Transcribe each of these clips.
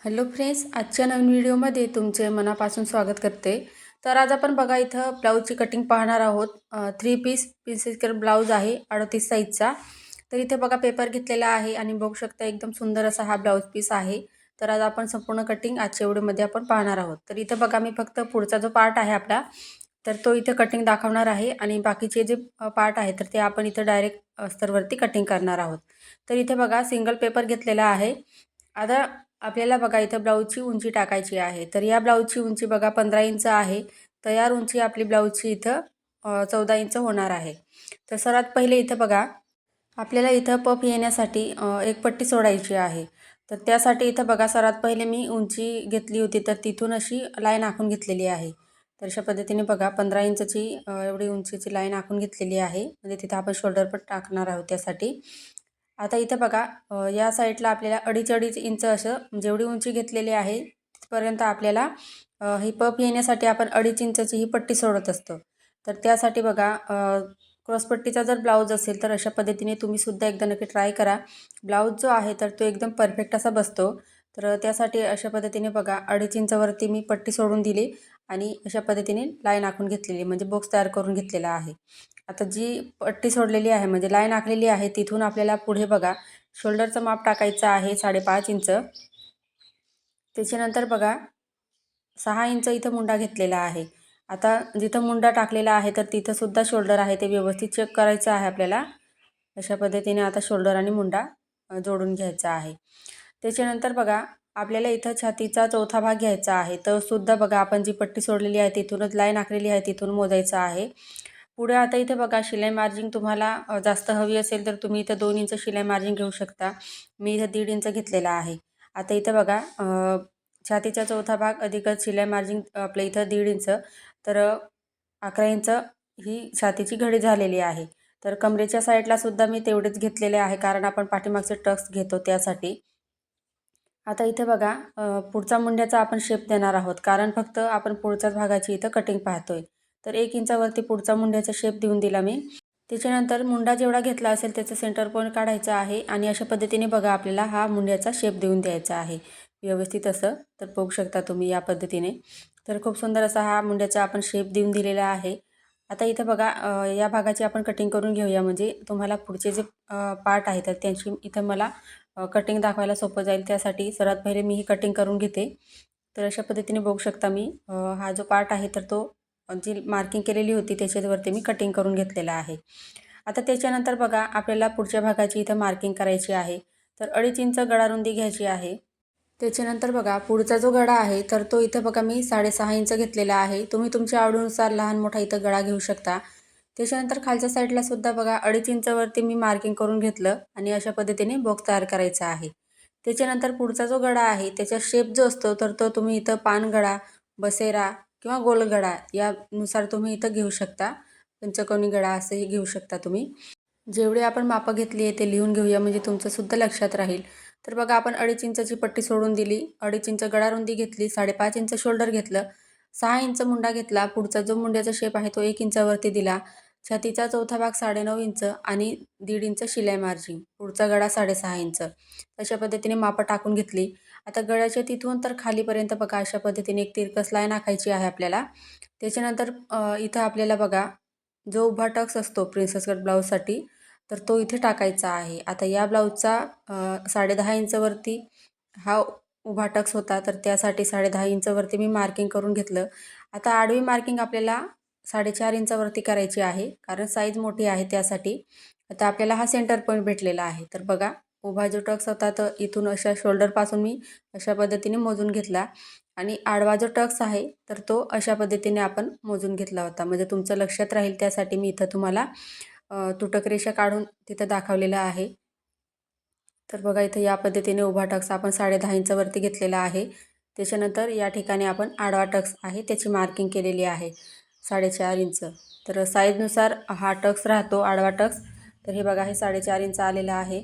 Hello friends, आजच्या नवीन व्हिडिओमध्ये तुमचे मनापासून स्वागत करते. तर आज आपण बघा इथं ब्लाऊजची कटिंग पाहणार आहोत. 3 पीस प्रिन्सेस कट ब्लाऊज आहे 38 साईजचा. तर इथे बघा पेपर घेतलेला आहे आणि बघू शकता एकदम सुंदर असा हा ब्लाऊज पीस आहे. तर आज आपण संपूर्ण कटिंग आजच्या व्हिडिओमध्ये आपण पाहणार आहोत. तर इथं बघा मी फक्त पुढचा जो पार्ट आहे आपला, तर तो इथे कटिंग दाखवणार आहे आणि बाकीचे जे पार्ट आहे तर ते आपण इथं डायरेक्ट अस्तरवरती कटिंग करणार आहोत. तर इथे बघा सिंगल पेपर घेतलेला आहे. आता आपल्याला बघा इथं ब्लाऊजची उंची टाकायची आहे. तर या ब्लाऊजची उंची बघा 15 इंच आहे. तयार उंची आपली ब्लाऊजची इथं 14 इंच होणार आहे. तर सर्वात पहिले इथं बघा आपल्याला इथं पफ येण्यासाठी एक पट्टी सोडायची आहे. तर त्यासाठी इथं बघा सर्वात पहिले मी उंची घेतली होती तर तिथून अशी लाईन आखून घेतलेली आहे. तर अशा पद्धतीने बघा 15 इंचची एवढी उंचीची लाईन आखून घेतलेली आहे. म्हणजे तिथं आपण शोल्डर पण टाकणार आहोत त्यासाठी. आता इथं बघा या साईडला आपल्याला अडीच इंच असं जेवढी उंची घेतलेली आहे तिथपर्यंत आपल्याला ही पफ येण्यासाठी आपण 2.5 इंचची ही पट्टी सोडत असतो. तर त्यासाठी बघा क्रॉसपट्टीचा जर ब्लाऊज असेल तर अशा पद्धतीने तुम्ही सुद्धा एकदा नक्की ट्राय करा. ब्लाऊज जो आहे तर तो एकदम परफेक्ट असा बसतो. तर त्यासाठी अशा पद्धतीने बघा 2.5 इंचावरती मी पट्टी सोडून दिली आणि अशा पद्धतीने लाईन आखून घेतलेली म्हणजे बॉक्स तयार करून घेतलेला आहे. आता जी पट्टी सोडलेली आहे म्हणजे लाईन आखलेली आहे तिथून आपल्याला पुढे बघा शोल्डरचं माप टाकायचं आहे 5.5 इंच. त्याच्यानंतर बघा 6 इंच इथं मुंडा घेतलेला आहे. आता जिथं मुंडा टाकलेला आहे तर तिथं सुद्धा शोल्डर आहे ते व्यवस्थित चेक करायचं आहे आपल्याला. अशा पद्धतीने आता शोल्डर आणि मुंडा जोडून घ्यायचा आहे. त्याच्यानंतर बघा आपल्याला इथं छातीचा चौथा भाग घ्यायचा आहे. तर सुद्धा बघा आपण जी पट्टी सोडलेली आहे तिथूनच लाईन आखलेली आहे तिथून मोजायचं आहे. पुढे आता इथे बघा शिलाई मार्जिन तुम्हाला जास्त हवी असेल तर तुम्ही इथं 2 इंच शिलाई मार्जिन घेऊ शकता. मी इथं 1.5 इंच घेतलेला आहे. आता इथं बघा छातीचा चौथा भाग अधिकच शिलाई मार्जिन आपल्या इथं 1.5 इंच. तर 11 इंच ही छातीची घडी झालेली आहे. तर कमरेच्या साईडला सुद्धा मी तेवढेच घेतलेले आहे कारण आपण पाठीमागचे टक्स घेतो त्यासाठी. आता इथे बघा पुढचा मुंड्याचा आपण शेप देणार आहोत कारण फक्त आपण पुढच्याच भागाची इथं कटिंग पाहतोय. तर 1 इंचावरती पुढचा मुंड्याचा शेप देऊन दिला मी. त्याच्यानंतर मुंडा जेवढा घेतला असेल त्याचं सेंटर पॉईंट काढायचा आहे आणि अशा पद्धतीने बघा आपल्याला हा मुंड्याचा शेप देऊन द्यायचा आहे व्यवस्थित असं. तर बघू शकता तुम्ही या पद्धतीने. तर खूप सुंदर असा हा मुंड्याचा आपण शेप देऊन दिलेला आहे. आता इथं बघा या भागाची आपण कटिंग करून घेऊया म्हणजे तुम्हाला पुढचे जे पार्ट आहे तर त्यांची इथं मला कटिंग दाखवायला सोपं जाईल. त्यासाठी सर्वात पहिले मी ही कटिंग करून घेते. तर अशा पद्धतीने बघू शकता मी हा जो पार्ट आहे तर तो जी मार्किंग केलेली होती त्याच्यावरती मी कटिंग करून घेतलेला आहे. आता त्याच्यानंतर बघा आपल्याला पुढच्या भागाची इथं मार्किंग करायची आहे. तर 2.5 इंच गळारुंदी घ्यायची आहे. त्याच्यानंतर बघा पुढचा जो गळा आहे तर तो इथं बघा मी 6.5 इंच घेतलेला आहे. तुम्ही तुमच्या आवडीनुसार लहान मोठा इथं गळा घेऊ शकता. त्याच्यानंतर खालच्या साईडला सुद्धा बघा 2.5 इंचावरती मी मार्किंग करून घेतलं आणि अशा पद्धतीने बॉक्स तयार करायचा आहे. त्याच्यानंतर पुढचा जो गळा आहे त्याचा शेप जो असतो तर तो तुम्ही इथं पानगळा, बसेरा किंवा गोलगळा यानुसार तुम्ही इथं घेऊ शकता. पंचकोनी गळा असंही घेऊ शकता तुम्ही. जेवढे आपण मापं घेतली आहे ते लिहून घेऊया म्हणजे तुमचंसुद्धा लक्षात राहील. तर बघा आपण 2.5 इंचाची पट्टी सोडून दिली, 2.5 इंच गळारुंदी घेतली, 5.5 इंच शोल्डर घेतलं, 6 इंच मुंडा घेतला. पुढचा जो मुंड्याचा शेप आहे तो 1 इंचावरती दिला. छातीचा चौथा भाग 9.5 इंच आणि 1.5 इंच शिलाई मार्जिन. पुढचा गळा 6.5 इंच. अशा पद्धतीने मापं टाकून घेतली. आता गळ्याच्या तिथून तर खालीपर्यंत बघा अशा पद्धतीने एक तिरकस लाईन आखायची आहे आपल्याला. त्याच्यानंतर इथं आपल्याला बघा जो उभा टक्स असतो प्रिन्सेस कट ब्लाऊजसाठी तर तो इथे टाकायचा आहे. आता या ब्लाऊजचा 10.5 इंचवरती हा उभा टक्स होता तर त्यासाठी 10.5 इंचवरती मी मार्किंग करून घेतलं. आता आडवी मार्किंग आपल्याला 4.5 इंचावरती करायची आहे कारण साईज मोठी आहे त्यासाठी. आता आपल्याला हा सेंटर पॉईंट भेटलेला आहे. तर बघा उभा जो टक्स होता तर इथून अशा शोल्डरपासून मी अशा पद्धतीने मोजून घेतला आणि आडवा जो टक्स आहे तर तो अशा पद्धतीने आपण मोजून घेतला होता. म्हणजे तुमचं लक्षात राहील त्यासाठी मी इथं तुम्हाला तुटक रेषा काढून तिथं दाखवलेलं आहे. तर बघा इथं या पद्धतीने उभा टक्स आपण 10.5 इंचावरती घेतलेला आहे. त्याच्यानंतर या ठिकाणी आपण आडवा टक्स आहे त्याची मार्किंग केलेली आहे 4.5 इंच. तर साईजनुसार हा टक्स राहतो आडवा टक्स. तर हे बघा हे 4.5 इंच आलेलं आहे.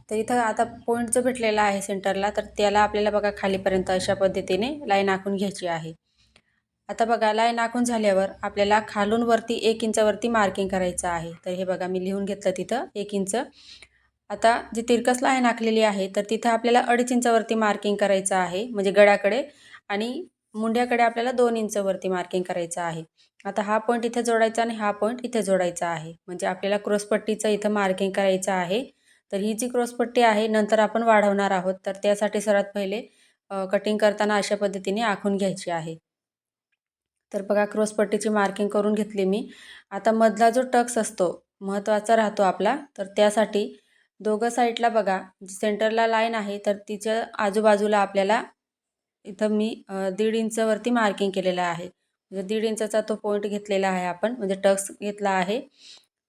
तर इथं आता पॉईंट जो भेटलेला आहे सेंटरला तर त्याला आपल्याला बघा खालीपर्यंत अशा पद्धतीने लाईन आखून घ्यायची आहे. आता बघा लाईन आखून झाल्यावर आपल्याला खालून वरती 1 इंचावरती मार्किंग करायचं आहे. तर हे बघा मी लिहून घेतलं तिथं 1 इंच. आता जी तिरकस लाईन आखलेली आहे तर तिथं आपल्याला 2.5 इंचावरती मार्किंग करायचं आहे, म्हणजे गळ्याकडे, आणि मुंड्याकडे आपल्याला 2 इंचावरती मार्किंग करायचं आहे. आता हा पॉईंट इथे जोडायचा आणि हा पॉईंट इथे जोडायचा आहे, म्हणजे आपल्याला क्रॉसपट्टीचं इथं मार्किंग करायचं आहे. तर ही जी क्रॉसपट्टी आहे नंतर आपण वाढवणार आहोत, तर त्यासाठी सर्वात पहिले कटिंग करताना अशा पद्धतीने आखून घ्यायची आहे. तर बघा क्रॉसपट्टीची मार्किंग करून घेतली मी. आता मधला जो टक्स असतो महत्त्वाचा राहतो आपला, तर त्यासाठी दोघं साईडला बघा, सेंटरला लाईन आहे तर तिच्या आजूबाजूला आपल्याला इथं मी 1.5 इंचावरती मार्किंग केलेलं आहे. म्हणजे 1.5 इंचाचा तो पॉईंट घेतलेला आहे आपण, म्हणजे टक्स घेतला आहे.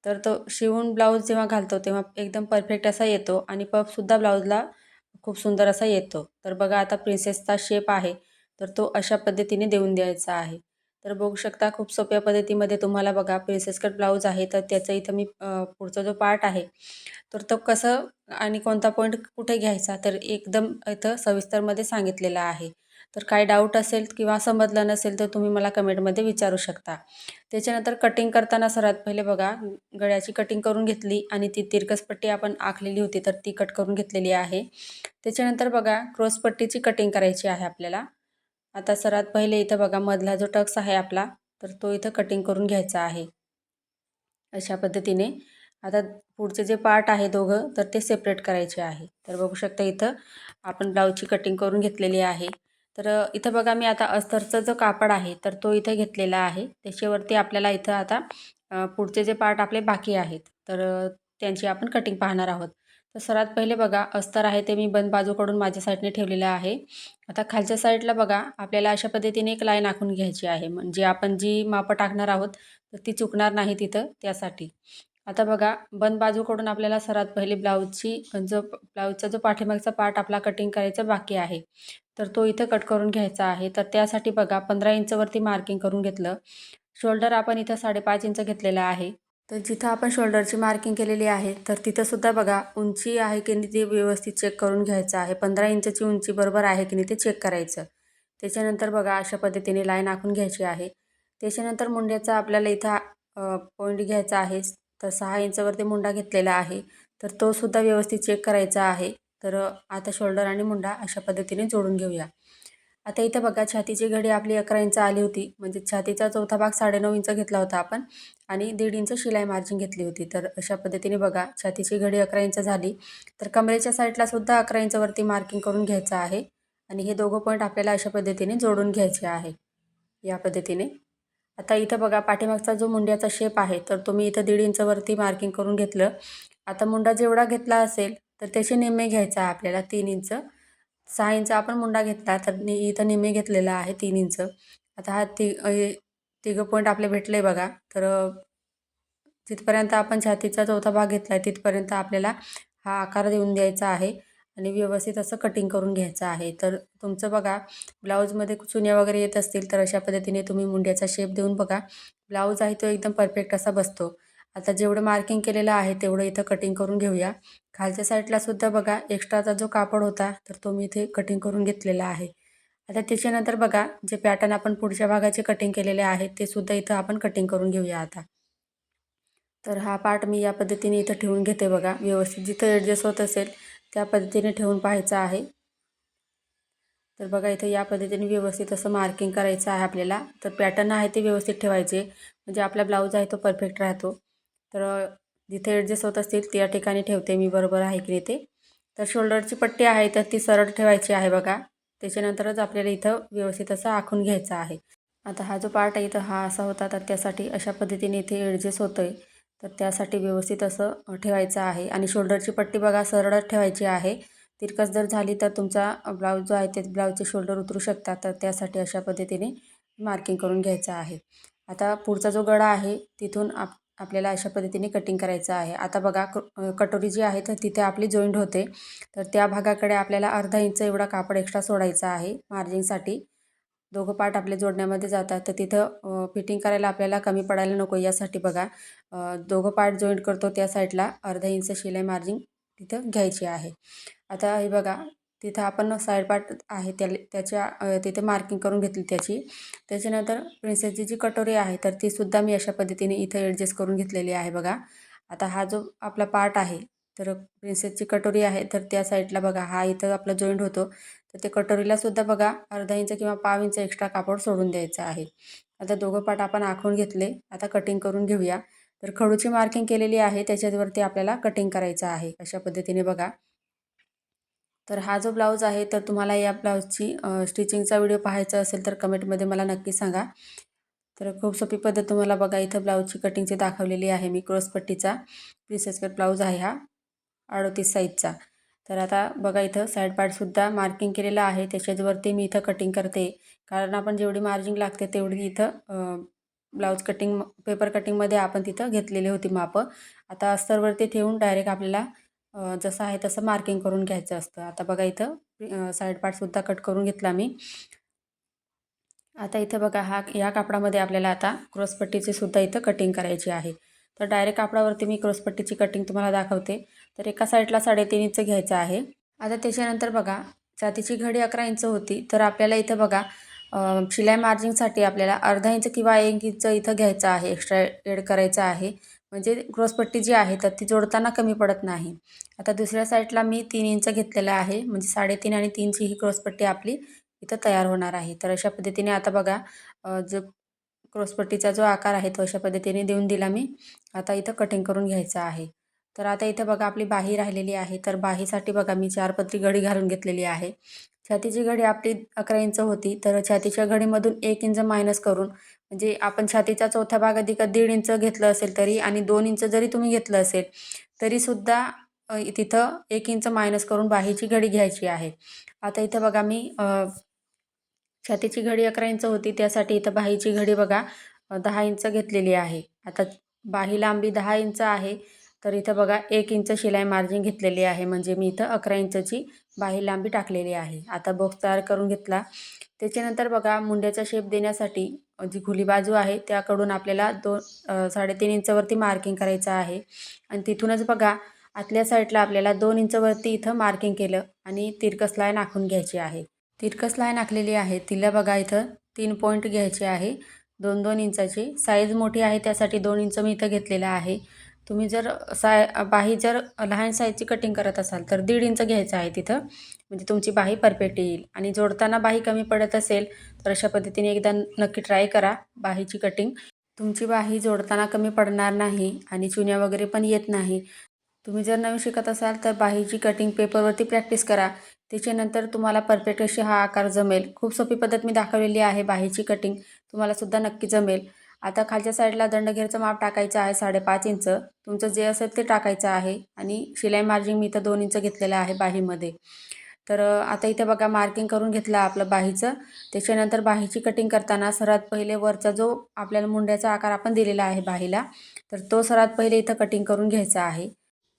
तर तो शिवून ब्लाऊज जेव्हा घालतो तेव्हा एकदम परफेक्ट असा येतो आणि पफसुद्धा ब्लाऊजला खूप सुंदर असा येतो. तर बघा आता प्रिन्सेसचा शेप आहे, तर तो अशा पद्धतीने देऊन द्यायचा आहे. तर बघू शकता खूप सोप्या पद्धतीमध्ये तुम्हाला बघा प्रिन्सेस कट ब्लाऊज आहे, तर त्याचा इथं मी पुढचा जो पार्ट आहे तर तो कसं आणि कोणता पॉईंट कुठे घ्यायचा तर एकदम इथं सविस्तरमध्ये सांगितलेलं आहे. तर काही डाऊट असेल किंवा समजलं नसेल तर तुम्ही मला कमेंटमध्ये विचारू शकता. त्याच्यानंतर कटिंग करताना सर्वात पहिले बघा, गळ्याची कटिंग करून घेतली आणि ती तिरकस पट्टी आपण आखलेली होती तर ती कट करून घेतलेली आहे. त्याच्यानंतर बघा क्रॉस पट्टीची कटिंग करायची आहे आपल्याला. आता सर्वात पहिले इथं बघा मधला जो टक्स आहे आपला, तर तो इथं कटिंग करून घ्यायचा आहे. अशा पद्धतीने आता पुढचे जे पार्ट आहे दोघं तर ते सेपरेट करायचे आहे. तर बघू शकता इथं आपण ब्लाऊजची कटिंग करून घेतलेली आहे. तर इथं बघा मी आता अस्तरचा जो कापड आहे तर तो इथे घेतलेला आहे. त्याच्यावरती आपल्याला इथं आता पुढचे जे पार्ट आपले बाकी आहेत तर त्यांची आपण कटिंग पाहणार आहोत. तर सर्वात पहिले बघा अस्तर आहे ते मी बंद बाजूकडून माझ्या साईडने ठेवलेलं आहे. आता खालच्या साईडला बघा आपल्याला अशा पद्धतीने एक लाईन आखून घ्यायची आहे, म्हणजे आपण जी मापं टाकणार आहोत तर ती चुकणार नाही तिथं त्यासाठी. आता बघा बंद बाजूकडून आपल्याला सर्वात पहिले ब्लाऊजचा जो पाठीमागचा पार्ट आपला कटिंग करायचा बाकी आहे, तर तो इथं कट करून घ्यायचा आहे. तर त्यासाठी बघा 15 इंचवरती मार्किंग करून घेतलं. शोल्डर आपण इथं 5.5 इंच घेतलेला आहे. तर जिथं आपण शोल्डरची मार्किंग केलेली आहे तर तिथंसुद्धा बघा उंची आहे की नाही ते व्यवस्थित चेक करून घ्यायचं आहे. 15 इंचची उंची बरोबर आहे की नाही ते चेक करायचं. त्याच्यानंतर बघा अशा पद्धतीने लाईन आखून घ्यायची आहे. त्याच्यानंतर मुंड्याचा आपल्याला इथं पॉईंट घ्यायचा आहे. तर 6 इंचावरती मुंडा घेतलेला आहे. तर तो सुद्धा व्यवस्थित चेक करायचा आहे. तर आता शोल्डर आणि मुंडा अशा पद्धतीने जोडून घेऊया. आता इथं बघा छातीची घडी आपली 11 इंच आली होती. म्हणजे छातीचा चौथा भाग 9.5 इंच घेतला होता आपण आणि 1.5 इंच शिलाई मार्जिन घेतली होती. तर अशा पद्धतीने बघा छातीची घडी 11 इंच झाली. तर कमरेच्या साईडला सुद्धा 11 इंचवरती मार्किंग करून घ्यायचं आहे आणि हे दोघं पॉईंट आपल्याला अशा पद्धतीने जोडून घ्यायचे आहे. या पद्धतीने. आता इथं बघा पाठीमागचा जो मुंड्याचा शेप आहे तर तो मी इथं 1.5 इंचवरती मार्किंग करून घेतलं. आता मुंडा जेवढा घेतला असेल तर त्याचे निम्मे घ्यायचा आहे आपल्याला 3 इंच. 6 इंच आपण मुंडा घेतला तर इथं निम्मे घेतलेला आहे 3 इंच. आता हा तिघं पॉईंट आपले भेटले बघा. तर जिथपर्यंत आपण छातीचा चौथा भाग घेतला आहे तिथपर्यंत आपल्याला हा आकार देऊन द्यायचा आहे आणि व्यवस्थित असं कटिंग करून घ्यायचं आहे. तर तुमचं बघा ब्लाऊजमध्ये चुन्या वगैरे येत असतील तर अशा पद्धतीने तुम्ही मुंड्याचा शेप देऊन बघा. ब्लाऊज आहे तो एकदम परफेक्ट असा बसतो. आता जेवढं मार्किंग केलेलं आहे तेवढं इथं कटिंग करून घेऊया. खालच्या साईडला सुद्धा बघा एक्स्ट्राचा जो कापड होता तर तो मी इथे कटिंग करून घेतलेला आहे. आता त्याच्यानंतर बघा जे पॅटर्न आपण पुढच्या भागाचे कटिंग केलेले आहेत ते सुद्धा इथं आपण कटिंग करून घेऊया आता. तर हा पार्ट मी या पद्धतीने इथं ठेवून घेते बघा. व्यवस्थित जिथं ॲडजस्ट होत असेल त्या पद्धतीने ठेवून पाहायचं आहे. तर बघा इथं या पद्धतीने व्यवस्थित असं मार्किंग करायचं आहे आपल्याला. तर पॅटर्न आहे ते व्यवस्थित ठेवायचे, म्हणजे आपला ब्लाऊज आहे तो परफेक्ट राहतो. तर जिथे ॲडजस्ट होत असतील त्या ठिकाणी ठेवते मी, बरोबर आहे की नाही ते. तर शोल्डरची पट्टी आहे तर ती सरळ ठेवायची आहे बघा. त्याच्यानंतरच आपल्याला इथं व्यवस्थित असं आखून घ्यायचं आहे. आता हा जो पार्ट आहे इथं हा असा होता तर त्यासाठी अशा पद्धतीने इथे ॲडजस्ट होतं आहे. तर त्यासाठी व्यवस्थित असं ठेवायचं आहे आणि शोल्डरची पट्टी बघा सरळच ठेवायची आहे. तिरकस जर झाली तर तुमचा ब्लाऊज जो आहे ते ब्लाऊजचे शोल्डर उतरू शकतात. तर त्यासाठी अशा पद्धतीने मार्किंग करून घ्यायचं आहे. आता पुढचा जो गळा आहे तिथून आपल्याला अशा पद्धतीने कटिंग करायचं आहे. आता बघा कटोरी जी आहे तर तिथे आपली जॉईंट होते. तर त्या भागाकडे आपल्याला अर्धा इंच एवढा कापड एक्स्ट्रा सोडायचा आहे मार्जिनसाठी. दोघं पार्ट आपले जोडण्यामध्ये जातात तर तिथं फिटिंग करायला आपल्याला कमी पडायला नको यासाठी बघा दोघं पार्ट जॉईंट करतो त्या साईडला अर्धा इंच शिलाई मार्जिन तिथं घ्यायची आहे. आता हे बघा तिथं आपण साईड पार्ट आहे तिथे मार्किंग करून घेतली त्याची. त्याच्यानंतर प्रिन्सेसची जी कटोरी आहे तर तीसुद्धा मी अशा पद्धतीने इथं ॲडजस्ट करून घेतलेली आहे बघा. आता हा जो आपला पार्ट आहे तर प्रिन्सेसची कटोरी आहे तर त्या साईडला बघा हा इथं आपला जॉईंट होतो, तर ते कटोरीला सुद्धा बघा अर्धा इंच किंवा पाव इंच एक्स्ट्रा कापड सोडून द्यायचं आहे. आता दोघं पाट आपण आखून घेतले. आता कटिंग करून घेऊया. तर खडूची मार्किंग केलेली आहे त्याच्यावरती आपल्याला कटिंग करायचं आहे. अशा पद्धतीने बघा. तर हा जो ब्लाऊज आहे तर तुम्हाला या ब्लाऊजची स्टिचिंगचा व्हिडिओ पाहायचा असेल तर कमेंटमध्ये मला नक्की सांगा. तर खूप सोपी पद्धत तुम्हाला बघा इथं ब्लाऊजची कटिंगची दाखवलेली आहे मी. क्रॉस पट्टीचा प्रिन्सेस कट ब्लाऊज आहे हा 38 साईजचा. तर आता बघा इथं साईड पार्टसुद्धा मार्किंग केलेलं आहे. त्याच्यावरती मी इथं कटिंग करते. कारण आपण जेवढी मार्जिंग लागते तेवढी इथं ब्लाऊज कटिंग पेपर कटिंगमध्ये आपण तिथं घेतलेली होती मापं. आता अस्तरवरती ठेवून डायरेक्ट आपल्याला जसं आहे तसं मार्किंग करून घ्यायचं असतं. आता बघा इथं साईड पार्टसुद्धा कट करून घेतला मी. आता इथं बघा या कापडामध्ये आपल्याला आता क्रॉसपट्टीची सुद्धा इथं कटिंग करायची आहे. तर डायरेक्ट कापडावरती मी क्रॉसपट्टीची कटिंग तुम्हाला दाखवते. तर एका साईडला 3.5 इंच घ्यायचं आहे. आता त्याच्यानंतर बघा छातीची घडी 11 इंच होती. तर आपल्याला इथं बघा शिलाई मार्जिंगसाठी आपल्याला अर्धा इंच किंवा 1 इंच इथं घ्यायचं आहे. एक्स्ट्रा ॲड करायचं आहे. म्हणजे क्रॉसपट्टी जी आहे तर ती जोडताना कमी पडत नाही. आता दुसऱ्या साईडला मी 3 इंच घेतलेलं आहे. म्हणजे 3.5 आणि 3ची ही क्रॉसपट्टी आपली इथं तयार होणार आहे. तर अशा पद्धतीने आता बघा जो क्रॉसपट्टीचा जो आकार आहे तो अशा पद्धतीने देऊन दिला मी. आता इथं कटिंग करून घ्यायचं आहे. तर आता इथं बघा आपली बाही राहिलेली आहे. तर बाहीसाठी बघा मी 4 पदरी घडी घालून घेतलेली आहे. छातीची घडी आपली 11 इंच होती. तर छातीच्या घडीमधून 1 इंच मायनस करून म्हणजे आपण छातीचा चौथा भाग अधिक 1.5 इंच घेतलं असेल तरी आणि 2 इंच जरी तुम्ही घेतलं असेल तरीसुद्धा तिथं 1 इंच मायनस करून बाहीची घडी घ्यायची आहे. आता इथं बघा मी छातीची घडी 11 इंच होती. त्यासाठी इथं बाहीची घडी बघा 10 इंच घेतलेली आहे. आता बाही लांबी 10 इंच आहे. तर इथं बघा 1 इंच शिलाई मार्जिन घेतलेली आहे. म्हणजे मी इथं 11 इंचची बाही लांबी टाकलेली आहे. आता बॉक्स तयार करून घेतला. त्याच्यानंतर बघा मुंड्याचा शेप देण्यासाठी जी खुली बाजू आहे त्याकडून आपल्याला 3.5 इंचवरती मार्किंग करायचं आहे. आणि तिथूनच बघा आतल्या साईडला आपल्याला 2 इंचवरती इथं मार्किंग केलं आणि तिरकस लाईन आखून घ्यायची आहे. तिरकस लाईन आखलेली आहे. तिला बघा इथं 3 पॉईंट घ्यायचे आहे. 2-2 इंचाचे. साईज मोठी आहे त्यासाठी 2 इंच मी इथं घेतलेलं आहे. तुम्ही जर बाही जर लहान साईजची कटिंग करत असाल तर 1.5 इंच घ्यायचं आहे तिथं. म्हणजे तुमची बाही परफेक्ट येईल. आणि जोडताना बाही कमी पडत असेल तर अशा पद्धतीने एकदा नक्की ट्राय करा बाहीची कटिंग. तुमची बाही जोडताना कमी पडणार नाही आणि चुन्या वगैरे पण येत नाही. तुम्ही जर नवीन शिकत असाल तर बाहीची कटिंग पेपरवरती प्रॅक्टिस करा. त्याच्यानंतर तुम्हाला परफेक्ट अशी हा आकार जमेल. खूप सोपी पद्धत मी दाखवलेली आहे बाहीची कटिंग. तुम्हालासुद्धा नक्की जमेल. आता खालच्या साईडला दंडघेरचं माप टाकायचं आहे 5.5 इंच. तुमचं जे असेल ते टाकायचं आहे आणि शिलाई मार्जिन मी इथं 2 इंच घेतलेलं आहे बाहीमध्ये. तर आता इथे बघा मार्किंग करून घेतलं आपलं बाहीचं. त्याच्यानंतर बाहीची कटिंग करताना सर्वात पहिले वरचा जो आपल्याला मुंड्याचा आकार आपण दिलेला आहे बाहीला, तर तो सर्वात पहिले इथं कटिंग करून घ्यायचा आहे.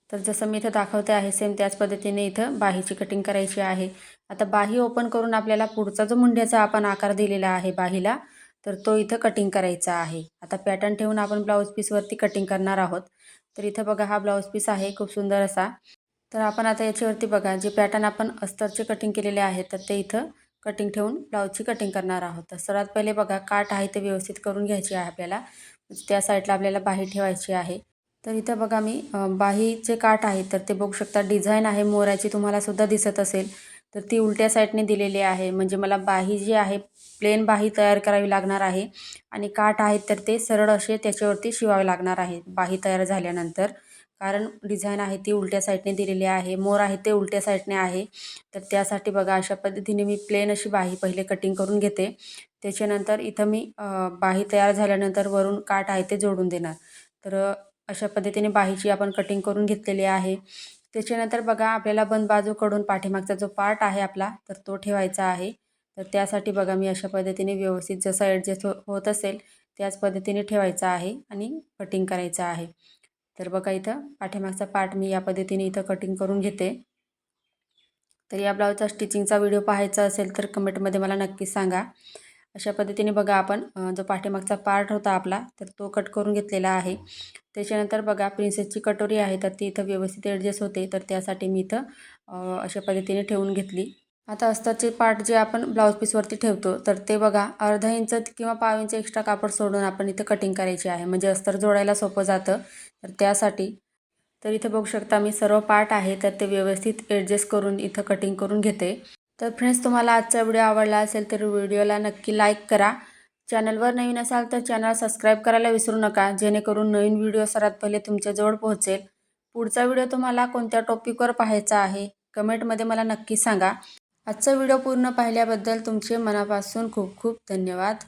तर जसं मी इथं दाखवते आहे सेम त्याच पद्धतीने इथं बाहीची कटिंग करायची आहे. आता बाही ओपन करून आपल्याला पुढचा जो मुंड्याचा आपण आकार दिलेला आहे बाहीला, तर तो इथं कटिंग करायचा आहे. आता पॅटर्न ठेवून आपण ब्लाऊज पीसवरती कटिंग करणार आहोत. तर इथं बघा हा ब्लाऊज पीस आहे खूप सुंदर असा. तर आपण आता याच्यावरती बघा जे पॅटर्न आपण अस्तरचे कटिंग केलेले आहे तर ते इथं कटिंग ठेवून ब्लाऊजची कटिंग करणार आहोत. तर सर्वात पहिले बघा काठ आहे ते व्यवस्थित करून घ्यायची आहे आपल्याला. त्या साईडला आपल्याला बाही ठेवायची आहे. तर इथं बघा मी बाहीचे काठ आहे तर ते बघू शकता डिझाईन आहे मोराची तुम्हाला सुद्धा दिसत असेल. तर ती उलट्या साईडने दिलेली आहे. म्हणजे मला बाही जी आहे प्लेन बाही तयार करावी लागणार आहे आणि काठ आहेत तर ते सरळ असे त्याच्यावरती शिवावे लागणार आहे बाही तयार झाल्यानंतर. कारण डिझाईन आहे ती उलट्या साईडने दिलेली आहे. मोर आहे ते उलट्या साईडने आहे. तर त्यासाठी बघा अशा पद्धतीने मी प्लेन अशी बाही पहिले कटिंग करून घेते. त्याच्यानंतर इथं मी बाही तयार झाल्यानंतर वरून काठ आहे ते जोडून देणार. तर अशा पद्धतीने बाहीची आपण कटिंग करून घेतलेली आहे. त्याच्यानंतर बघा आपल्याला बंद बाजूकडून पाठीमागचा जो पार्ट आहे आपला तर तो ठेवायचा आहे. तर त्यासाठी बघा मी अशा पद्धतीने व्यवस्थित जसं ॲडजस्ट होत असेल त्याच पद्धतीने ठेवायचा आहे आणि कटिंग करायचं आहे. तर बघा इथं पाठीमागचा पार्ट मी या पद्धतीने इथं कटिंग करून घेते. तर या ब्लाऊजचा स्टिचिंगचा व्हिडिओ पाहायचा असेल तर कमेंटमध्ये मला नक्की सांगा. अशा पद्धतीने बघा आपण जो पाठीमागचा पार्ट होता आपला तर तो कट करून घेतलेला आहे. त्याच्यानंतर बघा प्रिन्सेसची कटोरी आहे तर ती इथं व्यवस्थित ॲडजस्ट होते. तर त्यासाठी मी इथं अशा पद्धतीने ठेवून घेतली. आता अस्तरचे पार्ट जे आपण ब्लाऊज पीसवरती ठेवतो तर ते बघा अर्धा इंच किंवा पाव इंच एक्स्ट्रा कापड सोडून आपण इथं कटिंग करायची आहे. म्हणजे अस्तर जोडायला सोपं जातं. तर त्यासाठी तर इथे बघू शकता मी सर्व पार्ट आहे तर ते व्यवस्थित ॲडजस्ट करून इथं कटिंग करून घेते। तर फ्रेंड्स, तुम्हाला आजचा व्हिडिओ आवडला असेल तर व्हिडिओला नक्की लाईक करा। चॅनलवर नवीन असाल तर चॅनल सबस्क्राईब करायला विसरू नका, जेणेकरून नवीन व्हिडिओ सर्वात पहिले तुमच्याजवळ पोहोचेल। पुढचा व्हिडिओ तुम्हाला कोणत्या टॉपिकवर पाहायचा आहे कमेंटमध्ये मला नक्की सांगा। आजचा व्हिडिओ पूर्ण पाहिल्याबद्दल तुमचे मनापासून खूप खूप धन्यवाद।